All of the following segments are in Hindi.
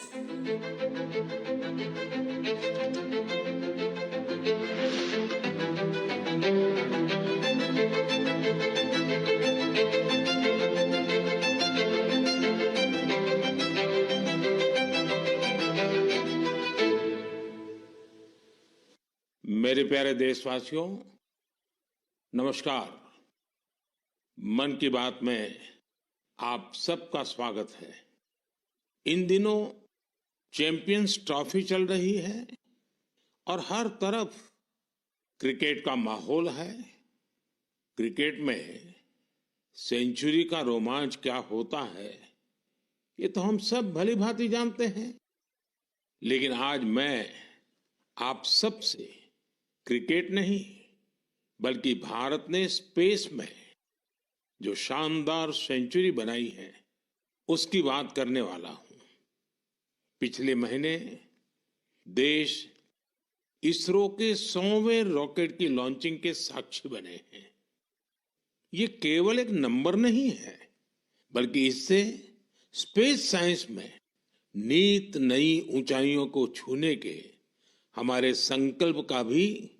मेरे प्यारे देशवासियों, नमस्कार। मन की बात में आप सबका स्वागत है। इन दिनों चैंपियंस ट्रॉफी चल रही है और हर तरफ क्रिकेट का माहौल है। क्रिकेट में सेंचुरी का रोमांच क्या होता है, ये तो हम सब भली भांति जानते हैं। लेकिन आज मैं आप सबसे क्रिकेट नहीं, बल्कि भारत ने स्पेस में जो शानदार सेंचुरी बनाई है, उसकी बात करने वाला हूं। पिछले महीने देश इसरो के 100वें रॉकेट की लॉन्चिंग के साक्षी बने हैं। ये केवल एक नंबर नहीं है, बल्कि इससे स्पेस साइंस में नित नई ऊंचाइयों को छूने के हमारे संकल्प का भी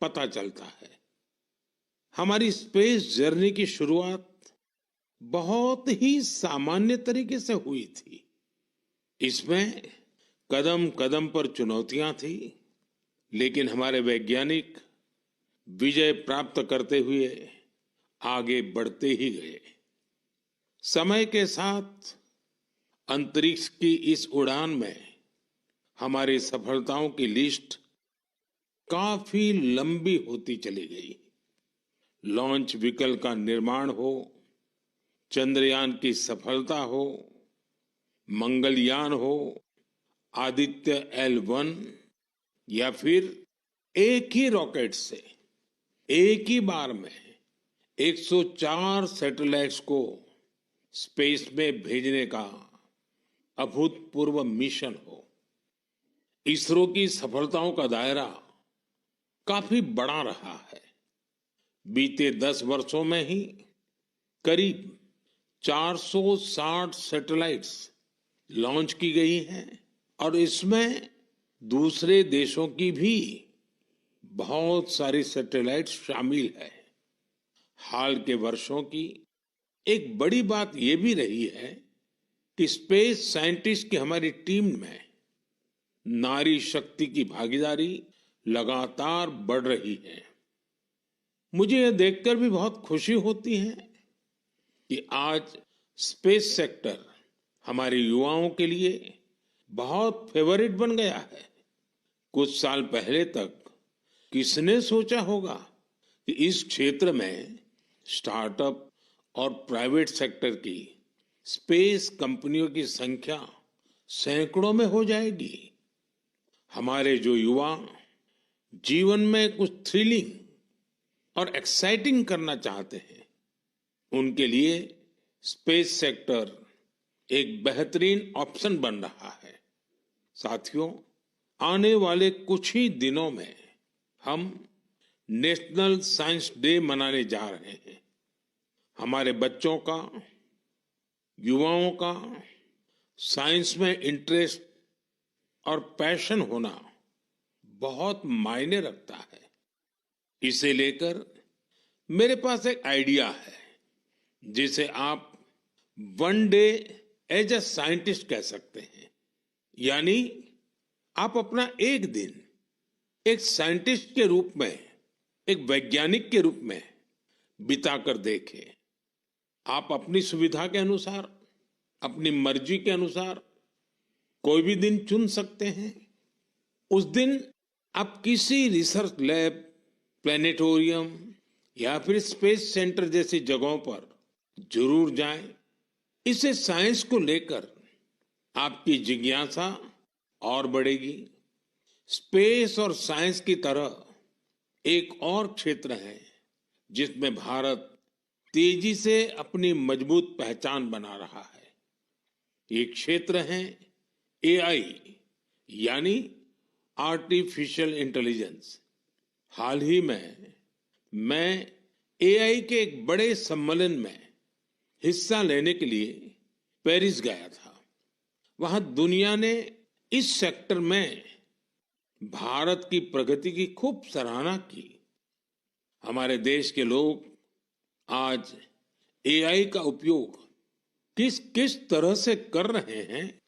पता चलता है। हमारी स्पेस जर्नी की शुरुआत बहुत ही सामान्य तरीके से हुई थी। इसमें कदम कदम पर चुनौतियां थी, लेकिन हमारे वैज्ञानिक विजय प्राप्त करते हुए आगे बढ़ते ही गए। समय के साथ अंतरिक्ष की इस उड़ान में हमारी सफलताओं की लिस्ट काफी लंबी होती चली गई। लॉन्च व्हीकल का निर्माण हो, चंद्रयान की सफलता हो, मंगलयान हो, आदित्य L1 या फिर एक ही रॉकेट से एक ही बार में 104 सैटेलाइट्स को स्पेस में भेजने का अभूतपूर्व मिशन हो। इसरो की सफलताओं का दायरा काफी बड़ा रहा है। बीते 10 वर्षों में ही करीब 460 सैटेलाइट्स लॉन्च की गई हैं और इसमें दूसरे देशों की भी बहुत सारी सैटेलाइट्स शामिल है। हाल के वर्षों की एक बड़ी बात यह भी रही है कि स्पेस साइंटिस्ट की हमारी टीम में नारी शक्ति की भागीदारी लगातार बढ़ रही है। मुझे यह देखकर भी बहुत खुशी होती है कि आज स्पेस सेक्टर हमारे युवाओं के लिए बहुत फेवरेट बन गया है। कुछ साल पहले तक किसने सोचा होगा कि इस क्षेत्र में स्टार्टअप और प्राइवेट सेक्टर की स्पेस कंपनियों की संख्या सैकड़ों में हो जाएगी। हमारे जो युवा जीवन में कुछ थ्रिलिंग और एक्साइटिंग करना चाहते हैं, उनके लिए स्पेस सेक्टर एक बेहतरीन ऑप्शन बन रहा है। साथियों, आने वाले कुछ ही दिनों में हम नेशनल साइंस डे मनाने जा रहे हैं। हमारे बच्चों का, युवाओं का साइंस में इंटरेस्ट और पैशन होना बहुत मायने रखता है। इसे लेकर मेरे पास एक आइडिया है, जिसे आप one day as a scientist कह सकते हैं। यानी आप अपना एक दिन एक साइंटिस्ट के रूप में, एक वैज्ञानिक के रूप में बिताकर देखें। आप अपनी सुविधा के अनुसार, अपनी मर्जी के अनुसार कोई भी दिन चुन सकते हैं। उस दिन आप किसी रिसर्च लैब, प्लेनेटोरियम या फिर स्पेस सेंटर जैसी जगहों पर जरूर जाएं। इससे साइंस को लेकर आपकी जिज्ञासा और बढ़ेगी। स्पेस और साइंस की तरह एक और क्षेत्र है जिसमें भारत तेजी से अपनी मजबूत पहचान बना रहा है। ये क्षेत्र है एआई, यानी आर्टिफिशियल इंटेलिजेंस। हाल ही में मैं एआई के एक बड़े सम्मेलन में हिस्सा लेने के लिए पेरिस गया था। वहां दुनिया ने इस सेक्टर में भारत की प्रगति की खूब सराहना की। हमारे देश के लोग आज एआई का उपयोग किस किस तरह से कर रहे हैं,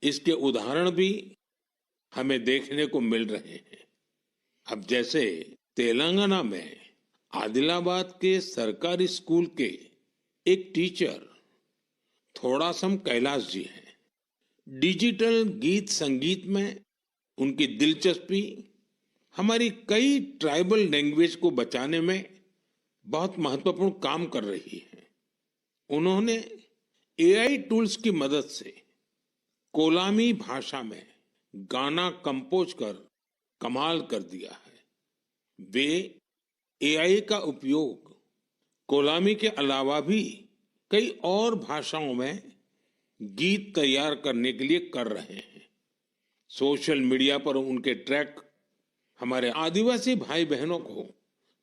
इसके उदाहरण भी हमें देखने को मिल रहे हैं। अब जैसे तेलंगाना में आदिलाबाद के सरकारी स्कूल के एक टीचर थोड़ासम कैलाश जी हैं। डिजिटल गीत संगीत में उनकी दिलचस्पी हमारी कई ट्राइबल लैंग्वेज को बचाने में बहुत महत्वपूर्ण काम कर रही है। उन्होंने एआई टूल्स की मदद से कोलामी भाषा में गाना कंपोज कर कमाल कर दिया है। वे एआई का उपयोग कोलामी के अलावा भी कई और भाषाओं में गीत तैयार करने के लिए कर रहे हैं। सोशल मीडिया पर उनके ट्रैक हमारे आदिवासी भाई बहनों को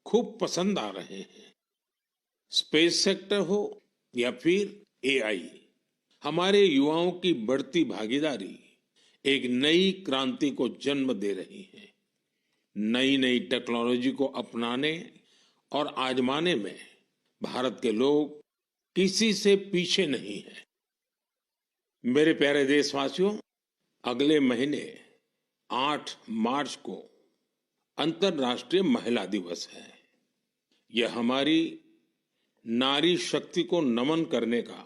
खूब पसंद आ रहे हैं। स्पेस सेक्टर हो या फिर एआई, हमारे युवाओं की बढ़ती भागीदारी एक नई क्रांति को जन्म दे रही है। नई नई टेक्नोलॉजी को अपनाने और आजमाने में भारत के लोग किसी से पीछे नहीं हैं। मेरे प्यारे देशवासियों, अगले महीने 8 मार्च को अंतर्राष्ट्रीय महिला दिवस है। यह हमारी नारी शक्ति को नमन करने का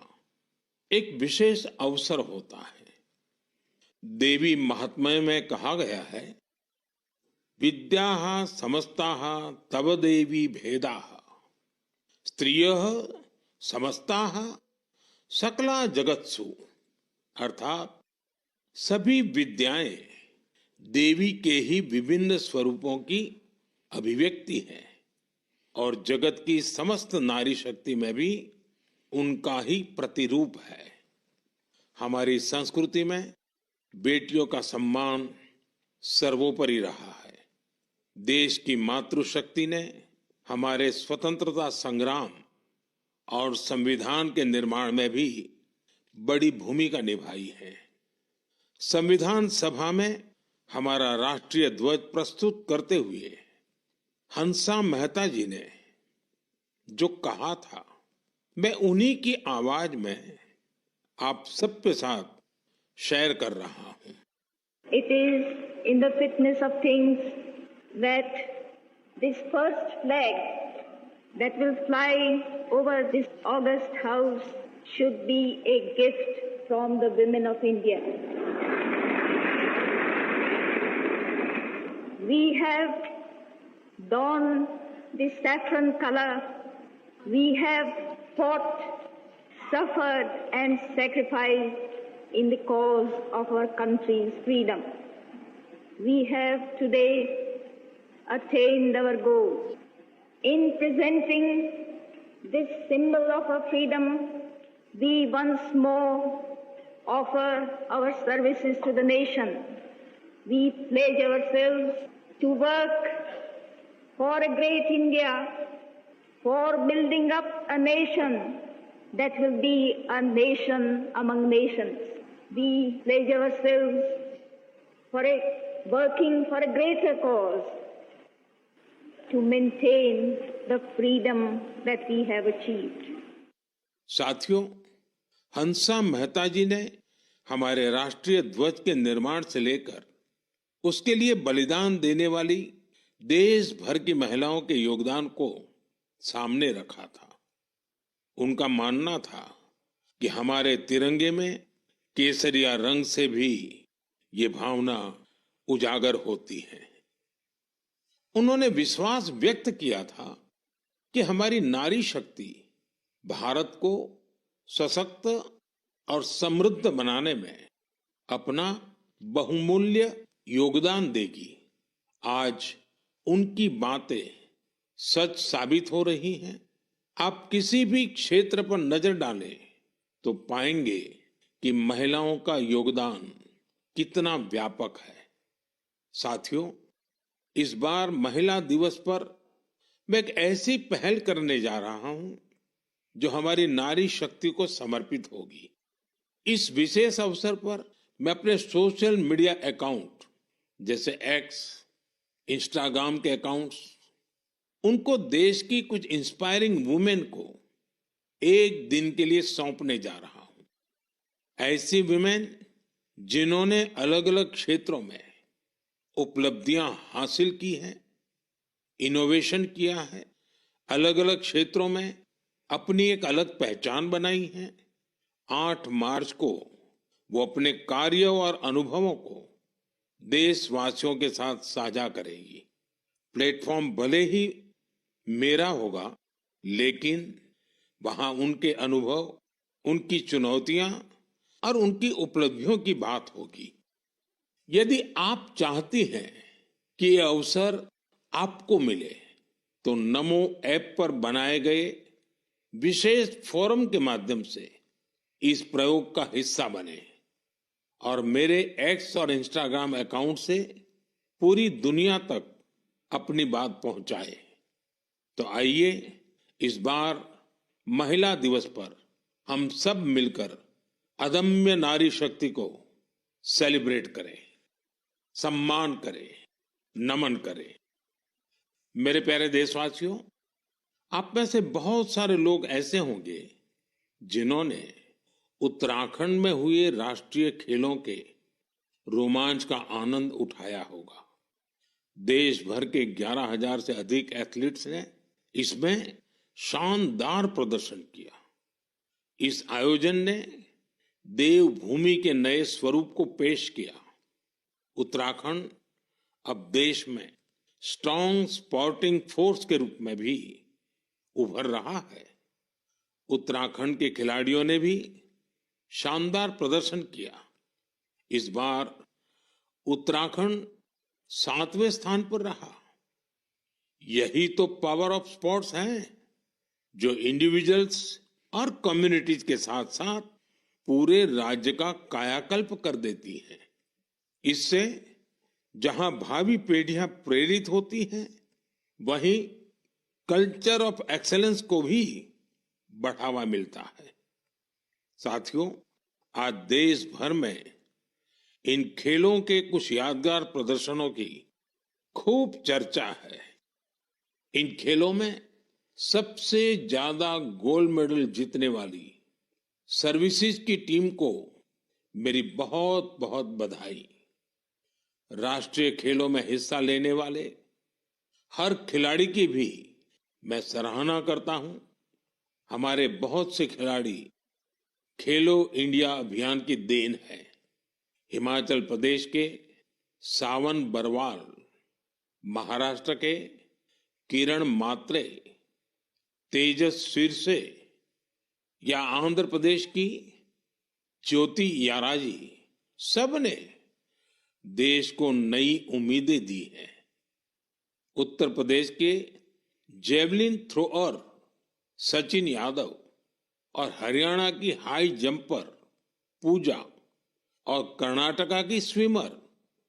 एक विशेष अवसर होता है। देवी महात्म्य में कहा गया है, विद्याः समस्ताः तव देवी भेदाः स्त्रियः समस्ताः सकला जगत्सु। अर्थात सभी विद्याएं देवी के ही विभिन्न स्वरूपों की अभिव्यक्ति है और जगत की समस्त नारी शक्ति में भी उनका ही प्रतिरूप है। हमारी संस्कृति में बेटियों का सम्मान सर्वोपरि रहा है। देश की मातृशक्ति ने हमारे स्वतंत्रता संग्राम और संविधान के निर्माण में भी बड़ी भूमिका निभाई है। संविधान सभा में हमारा राष्ट्रीय ध्वज प्रस्तुत करते हुए हंसा मेहता जी ने जो कहा था, मैं उन्हीं की आवाज में आप सबके साथ शेयर कर रहा हूं। It is in the fitness of things that this first flag that will fly over this august house should be a gift from the women of India. We have donned the saffron color. We have fought, suffered and sacrificed in the cause of our country's freedom. We have today attained our goals. In presenting this symbol of our freedom, we once more offer our services to the nation. We pledge ourselves to work for a great India, for building up a nation that will be a nation among nations. We pledge ourselves for working for a greater cause to maintain the freedom that we have achieved. साथियों, हंसा मेहता जी ने हमारे राष्ट्रीय ध्वज के निर्माण से लेकर उसके लिए बलिदान देने वाली देश भर की महिलाओं के योगदान को सामने रखा था। उनका मानना था कि हमारे तिरंगे में केसरिया रंग से भी ये भावना उजागर होती है। उन्होंने विश्वास व्यक्त किया था कि हमारी नारी शक्ति भारत को सशक्त और समृद्ध बनाने में अपना बहुमूल्य योगदान देगी। आज उनकी बातें सच साबित हो रही हैं। आप किसी भी क्षेत्र पर नजर डालें तो पाएंगे कि महिलाओं का योगदान कितना व्यापक है। साथियों, इस बार महिला दिवस पर मैं एक ऐसी पहल करने जा रहा हूं जो हमारी नारी शक्ति को समर्पित होगी। इस विशेष अवसर पर मैं अपने सोशल मीडिया अकाउंट जैसे एक्स, इंस्टाग्राम के अकाउंट्स, उनको देश की कुछ इंस्पायरिंग वुमेन को एक दिन के लिए सौंपने जा रहा हूं। ऐसी वुमेन जिन्होंने अलग अलग क्षेत्रों में उपलब्धियां हासिल की हैं, इनोवेशन किया है, अलग अलग क्षेत्रों में अपनी एक अलग पहचान बनाई है। 8 मार्च को वो अपने कार्य और अनुभवों को देशवासियों के साथ साझा करेगी। प्लेटफॉर्म भले ही मेरा होगा, लेकिन वहां उनके अनुभव, उनकी चुनौतियां और उनकी उपलब्धियों की बात होगी। यदि आप चाहती हैं कि ये अवसर आपको मिले, तो नमो ऐप पर बनाए गए विशेष फोरम के माध्यम से इस प्रयोग का हिस्सा बने और मेरे एक्स और इंस्टाग्राम अकाउंट से पूरी दुनिया तक अपनी बात पहुंचाए। तो आइए इस बार महिला दिवस पर हम सब मिलकर अदम्य नारी शक्ति को सेलिब्रेट करें, सम्मान करें, नमन करें। मेरे प्यारे देशवासियों, आप में से बहुत सारे लोग ऐसे होंगे जिन्होंने उत्तराखंड में हुए राष्ट्रीय खेलों के रोमांच का आनंद उठाया होगा। देश भर के 11,000 से अधिक एथलीट्स ने इसमें शानदार प्रदर्शन किया। इस आयोजन ने देवभूमि के नए स्वरूप को पेश किया। उत्तराखंड अब देश में स्ट्रांग स्पोर्टिंग फोर्स के रूप में भी उभर रहा है। उत्तराखंड के खिलाड़ियों ने भी शानदार प्रदर्शन किया। इस बार उत्तराखंड 7वें स्थान पर रहा। यही तो पावर ऑफ स्पोर्ट्स है, जो इंडिविजुअल्स और कम्युनिटीज के साथ साथ पूरे राज्य का कायाकल्प कर देती है। इससे जहां भावी पीढ़ियां प्रेरित होती हैं, वहीं कल्चर ऑफ एक्सेलेंस को भी बढ़ावा मिलता है। साथियों, आज देश भर में इन खेलों के कुछ यादगार प्रदर्शनों की खूब चर्चा है। इन खेलों में सबसे ज्यादा गोल्ड मेडल जीतने वाली सर्विसेज की टीम को मेरी बहुत बहुत बधाई। राष्ट्रीय खेलों में हिस्सा लेने वाले हर खिलाड़ी की भी मैं सराहना करता हूं। हमारे बहुत से खिलाड़ी खेलो इंडिया अभियान की देन है। हिमाचल प्रदेश के सावन बरवाल, महाराष्ट्र के किरण मात्रे, तेजस सिरसे या आंध्र प्रदेश की ज्योति याराजी, सबने देश को नई उम्मीदें दी हैं। उत्तर प्रदेश के जेवलिन थ्रोअर सचिन यादव और हरियाणा की हाई जंपर पूजा और कर्नाटका की स्विमर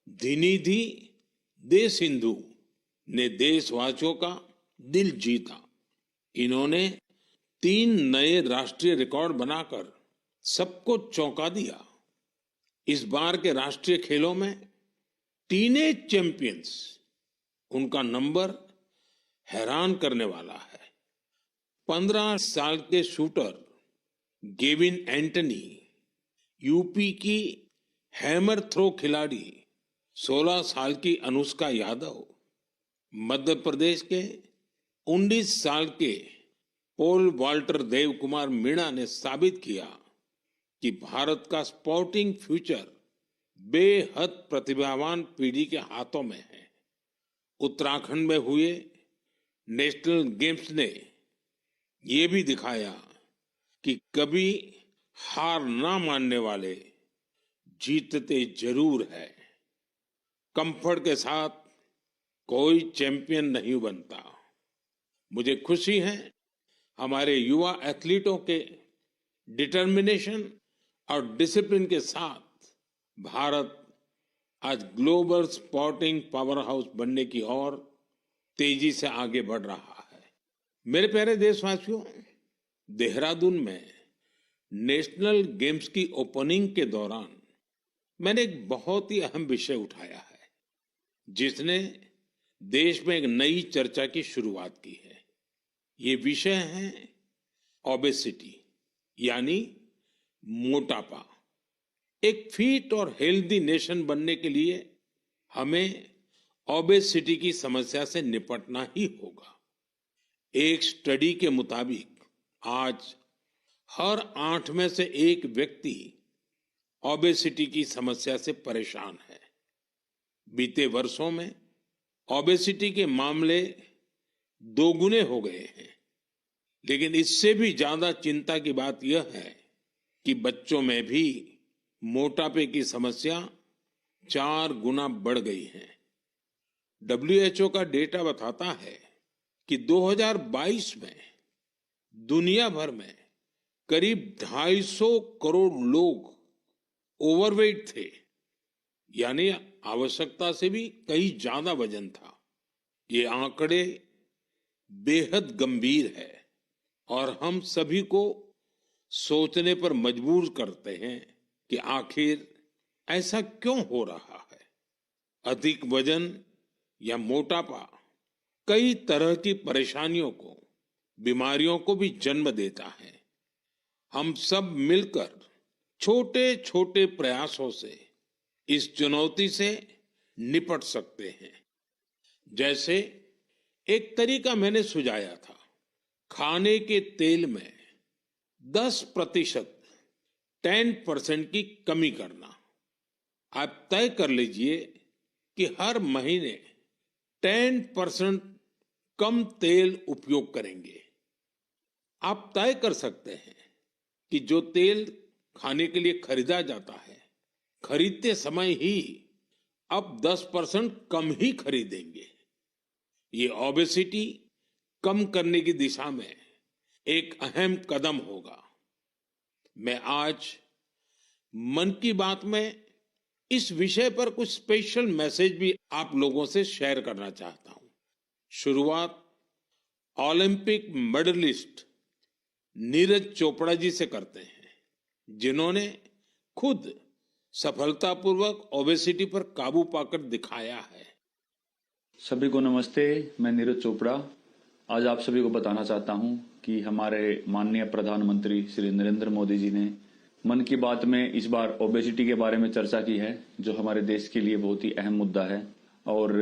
धिनिधि दे सिंधु ने देशवासियों का दिल जीता। इन्होंने 3 नए राष्ट्रीय रिकॉर्ड बनाकर सबको चौंका दिया। इस बार के राष्ट्रीय खेलों में टीनेज चैंपियंस, उनका नंबर हैरान करने वाला है। 15 साल के शूटर गेविन एंटनी, यूपी की हैमर थ्रो खिलाड़ी 16 साल की अनुष्का यादव, मध्य प्रदेश के 19 साल के पोल वाल्टर देव कुमार मीणा ने साबित किया कि भारत का स्पोर्टिंग फ्यूचर बेहद प्रतिभावान पीढ़ी के हाथों में है। उत्तराखंड में हुए नेशनल गेम्स ने ये भी दिखाया कि कभी हार ना मानने वाले जीतते जरूर है। कंफर्ट के साथ कोई चैंपियन नहीं बनता। मुझे खुशी है हमारे युवा एथलीटों के डिटर्मिनेशन और डिसिप्लिन के साथ भारत आज ग्लोबल स्पोर्टिंग पावर हाउस बनने की ओर तेजी से आगे बढ़ रहा है। मेरे प्यारे देशवासियों, देहरादून में नेशनल गेम्स की ओपनिंग के दौरान मैंने एक बहुत ही अहम विषय उठाया है जिसने देश में एक नई चर्चा की शुरुआत की है। ये विषय है ओबेसिटी यानी मोटापा। एक फिट और हेल्दी नेशन बनने के लिए हमें ओबेसिटी की समस्या से निपटना ही होगा। एक स्टडी के मुताबिक आज हर 8 में से 1 व्यक्ति ओबेसिटी की समस्या से परेशान है। बीते वर्षों में ओबेसिटी के मामले दोगुने हो गए हैं, लेकिन इससे भी ज्यादा चिंता की बात यह है कि बच्चों में भी मोटापे की समस्या 4 गुना बढ़ गई है। WHO का डेटा बताता है कि 2022 में दुनिया भर में करीब 250 करोड़ लोग ओवरवेट थे, यानी आवश्यकता से भी कहीं ज्यादा वजन था। ये आंकड़े बेहद गंभीर है और हम सभी को सोचने पर मजबूर करते हैं कि आखिर ऐसा क्यों हो रहा है। अधिक वजन या मोटापा कई तरह की परेशानियों को, बीमारियों को भी जन्म देता है। हम सब मिलकर छोटे छोटे प्रयासों से इस चुनौती से निपट सकते हैं। जैसे एक तरीका मैंने सुझाया था, खाने के तेल में 10% 10% की कमी करना। आप तय कर लीजिए कि हर महीने 10% कम तेल उपयोग करेंगे। आप तय कर सकते हैं कि जो तेल खाने के लिए खरीदा जाता है, खरीदते समय ही अब 10% कम ही खरीदेंगे। ये ओबेसिटी कम करने की दिशा में एक अहम कदम होगा। मैं आज मन की बात में इस विषय पर कुछ स्पेशल मैसेज भी आप लोगों से शेयर करना चाहता हूं। शुरुआत ओलंपिक मेडलिस्ट नीरज चोपड़ा जी से करते हैं, जिन्होंने खुद सफलतापूर्वक ओबेसिटी पर काबू पाकर दिखाया है। सभी को नमस्ते, मैं नीरज चोपड़ा आज आप सभी को बताना चाहता हूं कि हमारे माननीय प्रधानमंत्री श्री नरेंद्र मोदी जी ने मन की बात में इस बार ओबेसिटी के बारे में चर्चा की है, जो हमारे देश के लिए बहुत ही अहम मुद्दा है। और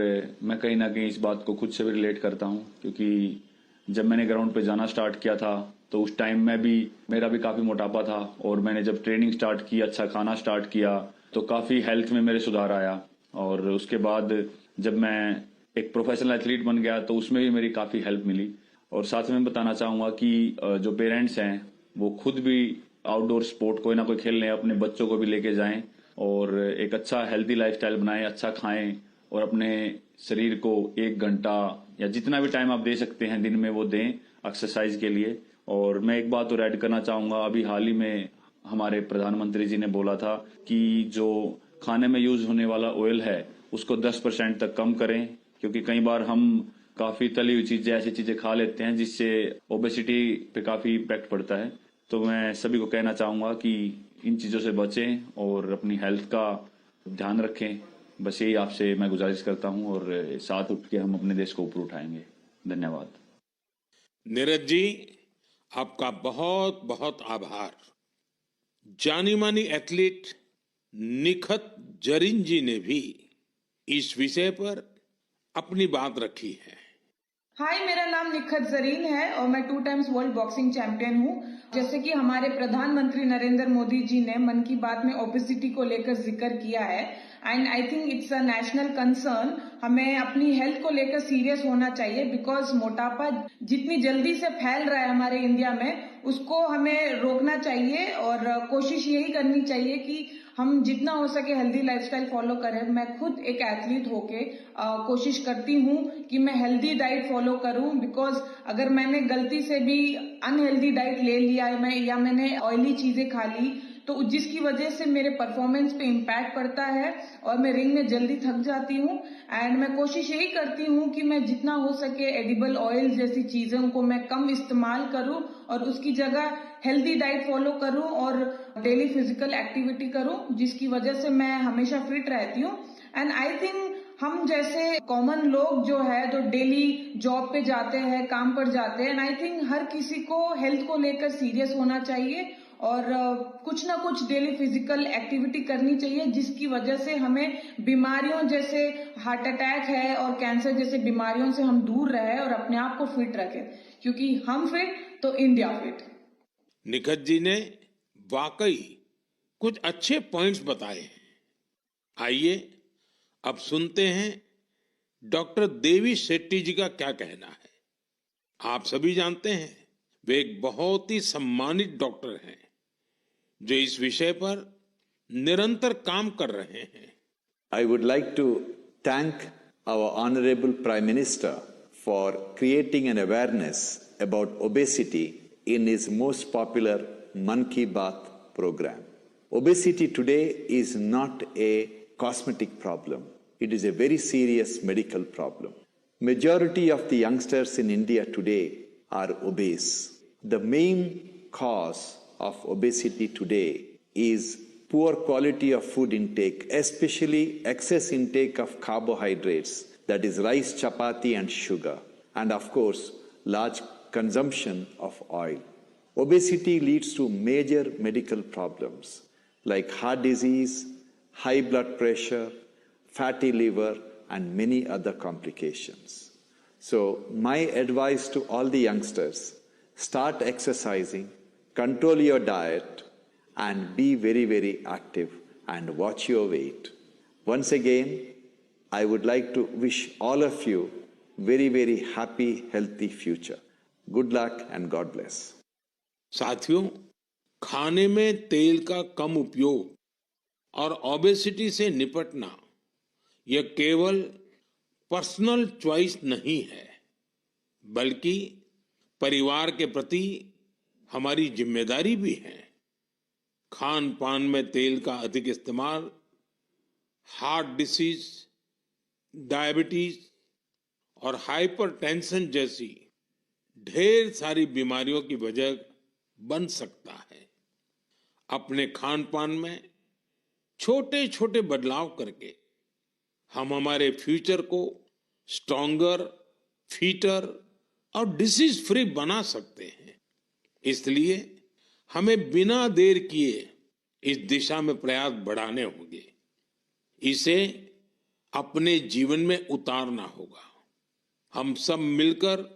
मैं कहीं ना कहीं इस बात को खुद से भी रिलेट करता हूं, क्योंकि जब मैंने ग्राउंड पे जाना स्टार्ट किया था तो उस टाइम में भी मेरा भी काफी मोटापा था, और मैंने जब ट्रेनिंग स्टार्ट की, अच्छा खाना स्टार्ट किया, तो काफी हेल्थ में मेरे सुधार आया। और उसके बाद जब मैं एक प्रोफेशनल एथलीट बन गया तो उसमें भी मेरी काफी हेल्प मिली। और साथ में बताना चाहूंगा कि जो पेरेंट्स हैं वो खुद भी आउटडोर स्पोर्ट कोई ना कोई खेलने अपने बच्चों को भी लेके जाएं और एक अच्छा हेल्दी लाइफस्टाइल बनाएं, अच्छा खाएं और अपने शरीर को 1 घंटा या जितना भी टाइम आप दे सकते हैं दिन में वो दें एक्सरसाइज के लिए। और मैं एक बात और ऐड करना चाहूंगा, अभी हाल ही में हमारे प्रधानमंत्री जी ने बोला था कि जो खाने में यूज होने वाला ऑयल है उसको 10% तक कम करें, क्योंकि कई बार हम काफी तली हुई चीजें, ऐसी चीजें खा लेते हैं जिससे ओबेसिटी पे काफी इम्पैक्ट पड़ता है। तो मैं सभी को कहना चाहूंगा कि इन चीजों से बचें और अपनी हेल्थ का ध्यान रखें। बस यही आपसे मैं गुजारिश करता हूं और साथ उठ के हम अपने देश को ऊपर उठाएंगे। धन्यवाद। नीरज जी, आपका बहुत बहुत आभार। जानी मानी एथलीट निखत जरीन जी ने भी इस विषय पर अपनी बात रखी है। हाय, मेरा नाम निखत जरीन है और मैं 2 टाइम्स वर्ल्ड बॉक्सिंग चैंपियन हूँ। जैसे कि हमारे प्रधानमंत्री नरेंद्र मोदी जी ने मन की बात में ओबेसिटी को लेकर जिक्र किया है, and I think it's a national concern. हमें अपनी हेल्थ को लेकर सीरियस होना चाहिए, बिकॉज मोटापा जितनी जल्दी से फैल रहा है हमारे इंडिया में, उसको हमें रोकना चाहिए और कोशिश यही करनी चाहिए कि हम जितना हो सके हेल्दी लाइफस्टाइल फॉलो करें। मैं खुद एक एथलीट होके कोशिश करती हूँ कि मैं हेल्दी डाइट फॉलो करूँ, बिकॉज अगर मैंने गलती से भी अनहेल्दी डाइट ले लिया है या मैंने ऑयली चीजें खा ली तो जिसकी वजह से मेरे परफॉर्मेंस पे इम्पैक्ट पड़ता है और मैं रिंग में जल्दी थक जाती हूँ। एंड मैं कोशिश यही करती हूँ कि मैं जितना हो सके एडिबल ऑयल जैसी चीजों को मैं कम इस्तेमाल करूँ और उसकी जगह हेल्दी डाइट फॉलो करूँ और डेली फिजिकल एक्टिविटी करूँ, जिसकी वजह से मैं हमेशा फिट रहती हूँ। एंड आई थिंक हम जैसे कॉमन लोग जो है जो डेली जॉब पे जाते हैं, काम पर जाते हैं, एंड आई थिंक हर किसी को हेल्थ को लेकर सीरियस होना चाहिए और कुछ ना कुछ डेली फिजिकल एक्टिविटी करनी चाहिए, जिसकी वजह से हमें बीमारियों जैसे हार्ट अटैक है और कैंसर जैसे बीमारियों से हम दूर रहे और अपने आप को फिट रखें, क्योंकि हम फिट तो इंडिया फिट। निखत जी ने वाकई कुछ अच्छे पॉइंट्स बताए हैं। आइए अब सुनते हैं डॉक्टर देवी शेट्टी जी का क्या कहना है। आप सभी जानते हैं वे एक बहुत ही सम्मानित डॉक्टर हैं जो इस विषय पर निरंतर काम कर रहे हैं। I would like to thank our Honorable Prime Minister for creating an awareness about obesity in his most popular Mann Ki Baat program. Obesity today is not a cosmetic problem. It is a very serious medical problem. Majority of the youngsters in India today are obese. The main cause of obesity today is poor quality of food intake, especially excess intake of carbohydrates, that is rice, chapati and sugar, and of course, large consumption of oil. Obesity leads to major medical problems like heart disease, high blood pressure, fatty liver, and many other complications. So my advice to all the youngsters, start exercising, control your diet, and be very, very active and watch your weight. Once again, I would like to wish all of you very, very happy, healthy future. Good luck and God bless. साथियों, खाने में तेल का कम उपयोग और ओबेसिटी से निपटना यह केवल पर्सनल चॉइस नहीं है, बल्कि परिवार के प्रति हमारी जिम्मेदारी भी है। खान पान में तेल का अधिक इस्तेमाल हार्ट डिसीज, डायबिटीज और हाइपरटेंशन जैसी ढेर सारी बीमारियों की वजह बन सकता है। अपने खान पान में छोटे छोटे बदलाव करके हम हमारे फ्यूचर को स्ट्रॉन्गर, फिटर और डिसीज फ्री बना सकते हैं। इसलिए हमें बिना देर किए इस दिशा में प्रयास बढ़ाने होंगे। इसे अपने जीवन में उतारना होगा। हम सब मिलकर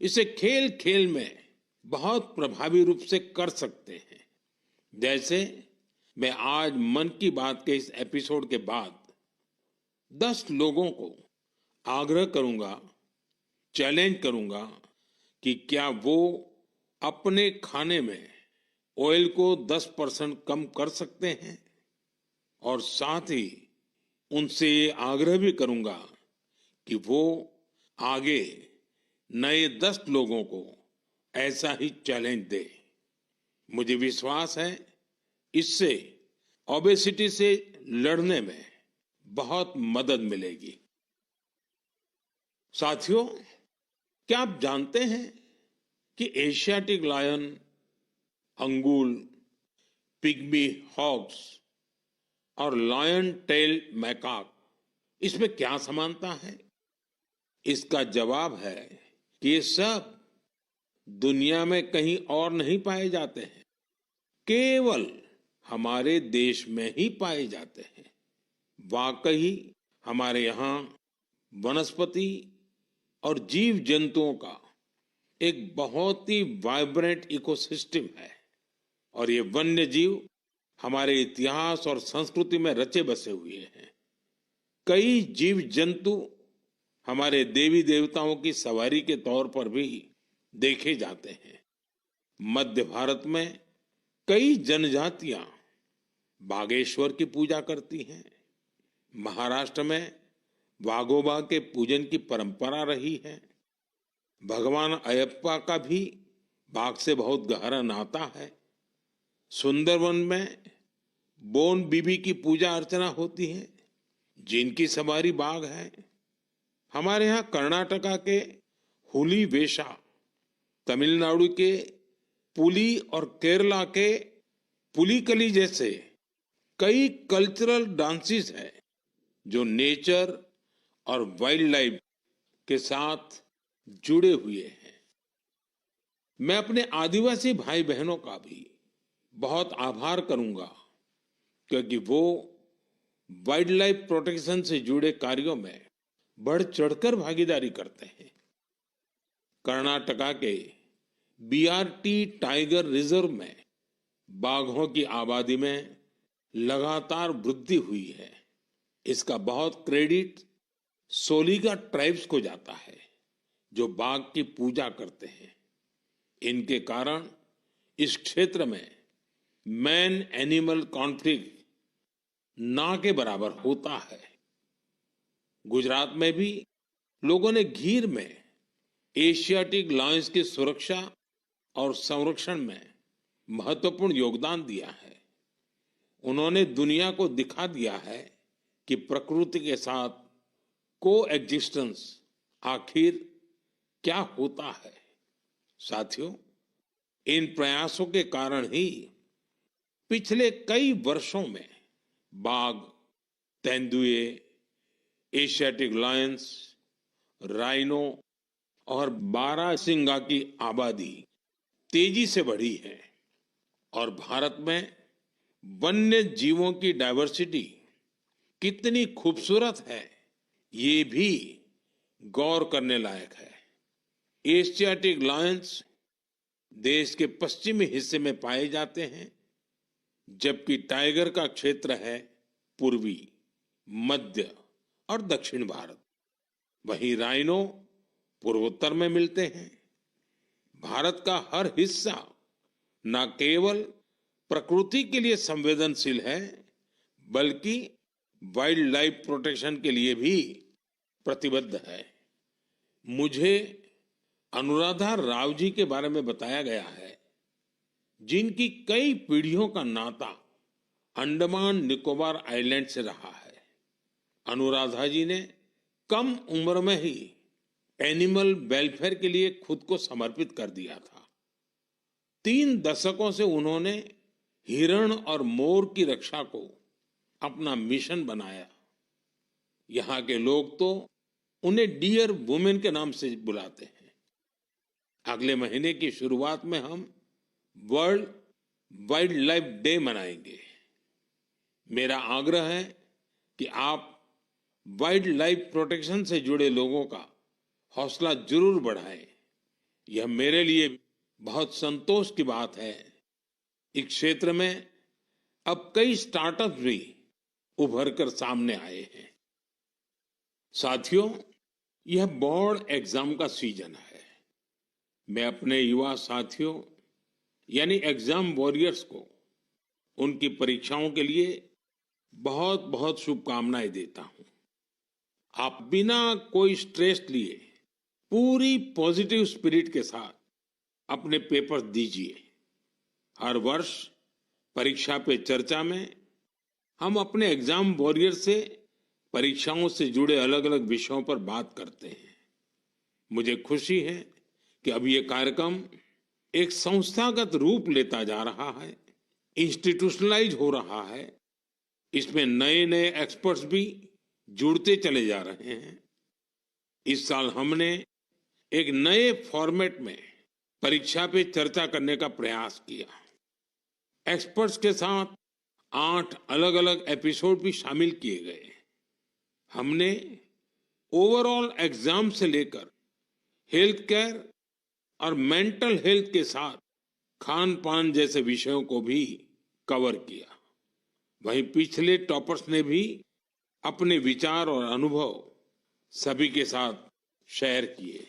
इसे खेल खेल में बहुत प्रभावी रूप से कर सकते हैं। जैसे मैं आज मन की बात के इस एपिसोड के बाद 10 लोगों को आग्रह करूंगा, चैलेंज करूंगा कि क्या वो अपने खाने में ऑयल को 10% कम कर सकते हैं, और साथ ही उनसे ये आग्रह भी करूंगा कि वो आगे नए 10 लोगों को ऐसा ही चैलेंज दे। मुझे विश्वास है इससे ओबेसिटी से लड़ने में बहुत मदद मिलेगी। साथियों, क्या आप जानते हैं कि Asiatic lion, Angul, pygmy hogs और लायन टेल मैकाक, इसमें क्या समानता है? इसका जवाब है कि ये सब दुनिया में कहीं और नहीं पाए जाते हैं, केवल हमारे देश में ही पाए जाते हैं। वाकई हमारे यहाँ वनस्पति और जीव जंतुओं का एक बहुत ही वाइब्रेंट इकोसिस्टम है, और ये वन्य जीव हमारे इतिहास और संस्कृति में रचे बसे हुए हैं। कई जीव जंतु हमारे देवी देवताओं की सवारी के तौर पर भी देखे जाते हैं। मध्य भारत में कई जनजातियां बागेश्वर की पूजा करती हैं। महाराष्ट्र में वाघोबा के पूजन की परंपरा रही है। भगवान अयप्पा का भी बाघ से बहुत गहरा नाता है। सुंदरवन में बोन बीबी की पूजा अर्चना होती है, जिनकी सवारी बाग है। हमारे यहाँ कर्नाटका के हुली वेशा, तमिलनाडु के पुली और केरला के पुलिकली जैसे कई कल्चरल डांसेस हैं जो नेचर और वाइल्ड लाइफ के साथ जुड़े हुए हैं। मैं अपने आदिवासी भाई बहनों का भी बहुत आभार करूंगा, क्योंकि वो वाइल्ड लाइफ प्रोटेक्शन से जुड़े कार्यों में बढ़ चढ़कर भागीदारी करते हैं। कर्नाटका के बीआरटी टाइगर रिजर्व में बाघों की आबादी में लगातार वृद्धि हुई है। इसका बहुत क्रेडिट सोलिगा ट्राइब्स को जाता है, जो बाघ की पूजा करते हैं। इनके कारण इस क्षेत्र में मैन एनिमल कॉन्फ्लिक्ट ना के बराबर होता है। गुजरात में भी लोगों ने गीर में एशियाटिक लायंस की सुरक्षा और संरक्षण में महत्वपूर्ण योगदान दिया है। उन्होंने दुनिया को दिखा दिया है कि प्रकृति के साथ कोएग्जिस्टेंस आखिर क्या होता है। साथियों, इन प्रयासों के कारण ही पिछले कई वर्षों में बाघ, तेंदुए, एशियाटिक लायंस, राइनो और बारहसिंगा की आबादी तेजी से बढ़ी है और भारत में वन्य जीवों की डायवर्सिटी कितनी खूबसूरत है, ये भी गौर करने लायक है। एशियाटिक लायंस देश के पश्चिमी हिस्से में पाए जाते हैं, जबकि टाइगर का क्षेत्र है पूर्वी, मध्य और दक्षिण भारत। वहीं राइनो पूर्वोत्तर में मिलते हैं। भारत का हर हिस्सा न केवल प्रकृति के लिए संवेदनशील है, बल्कि वाइल्ड लाइफ प्रोटेक्शन के लिए भी प्रतिबद्ध है। मुझे अनुराधा राव जी के बारे में बताया गया है, जिनकी कई पीढ़ियों का नाता अंडमान निकोबार आइलैंड से रहा है। अनुराधा जी ने कम उम्र में ही एनिमल वेलफेयर के लिए खुद को समर्पित कर दिया था। 3 दशकों से उन्होंने हिरण और मोर की रक्षा को अपना मिशन बनाया। यहाँ के लोग तो उन्हें डियर वुमेन के नाम से बुलाते हैं। अगले महीने की शुरुआत में हम वर्ल्ड वाइल्ड लाइफ डे मनाएंगे। मेरा आग्रह है कि आप वाइल्ड लाइफ प्रोटेक्शन से जुड़े लोगों का हौसला जरूर बढ़ाएं। यह मेरे लिए बहुत संतोष की बात है। इस क्षेत्र में अब कई स्टार्टअप भी उभर कर सामने आए हैं। साथियों, यह बोर्ड एग्जाम का सीजन है। मैं अपने युवा साथियों यानी एग्जाम वॉरियर्स को उनकी परीक्षाओं के लिए बहुत बहुत शुभकामनाएं देता हूं। आप बिना कोई स्ट्रेस लिए पूरी पॉजिटिव स्पिरिट के साथ अपने पेपर दीजिए। हर वर्ष परीक्षा पे चर्चा में हम अपने एग्जाम वॉरियर से परीक्षाओं से जुड़े अलग अलग विषयों पर बात करते हैं। मुझे खुशी है कि अब ये कार्यक्रम एक संस्थागत रूप लेता जा रहा है, इंस्टीट्यूशनलाइज हो रहा है। इसमें नए नए एक्सपर्ट्स भी जुड़ते चले जा रहे हैं। इस साल हमने एक नए फॉर्मेट में परीक्षा पे चर्चा करने का प्रयास किया। एक्सपर्ट्स के साथ 8 अलग अलग एपिसोड भी शामिल किए गए। हमने ओवरऑल एग्जाम से लेकर हेल्थ केयर और मेंटल हेल्थ के साथ खान पान जैसे विषयों को भी कवर किया। वहीं पिछले टॉपर्स ने भी अपने विचार और अनुभव सभी के साथ शेयर किए।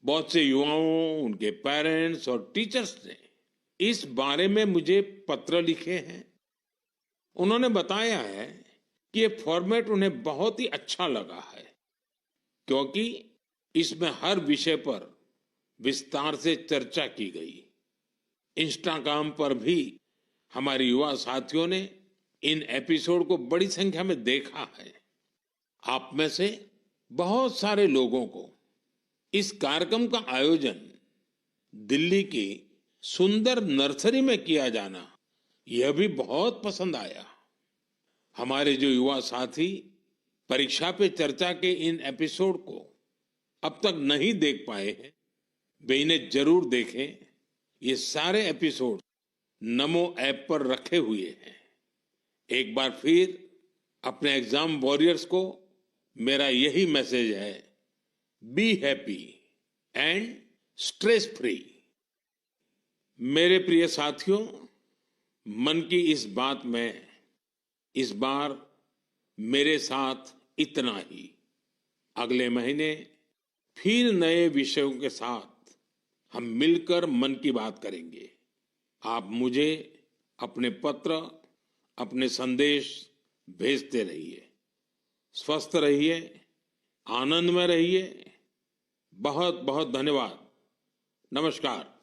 बहुत से युवाओं, उनके पेरेंट्स और टीचर्स ने इस बारे में मुझे पत्र लिखे हैं। उन्होंने बताया है कि ये फॉर्मेट उन्हें बहुत ही अच्छा लगा है, क्योंकि इसमें हर विषय पर विस्तार से चर्चा की गई। इंस्टाग्राम पर भी हमारे युवा साथियों ने इन एपिसोड को बड़ी संख्या में देखा है। आप में से बहुत सारे लोगों को इस कार्यक्रम का आयोजन दिल्ली की सुंदर नर्सरी में किया जाना यह भी बहुत पसंद आया। हमारे जो युवा साथी परीक्षा पे चर्चा के इन एपिसोड को अब तक नहीं देख पाए हैं, वे इन्हें जरूर देखें। ये सारे एपिसोड नमो ऐप पर रखे हुए हैं। एक बार फिर अपने एग्जाम वॉरियर्स को मेरा यही मैसेज है, be happy and stress free. मेरे प्रिय साथियों, मन की इस बात में इस बार मेरे साथ इतना ही। अगले महीने फिर नए विषयों के साथ हम मिलकर मन की बात करेंगे। आप मुझे अपने पत्र, अपने संदेश भेजते रहिए। स्वस्थ रहिए, आनंद में रहिए। बहुत बहुत धन्यवाद। नमस्कार।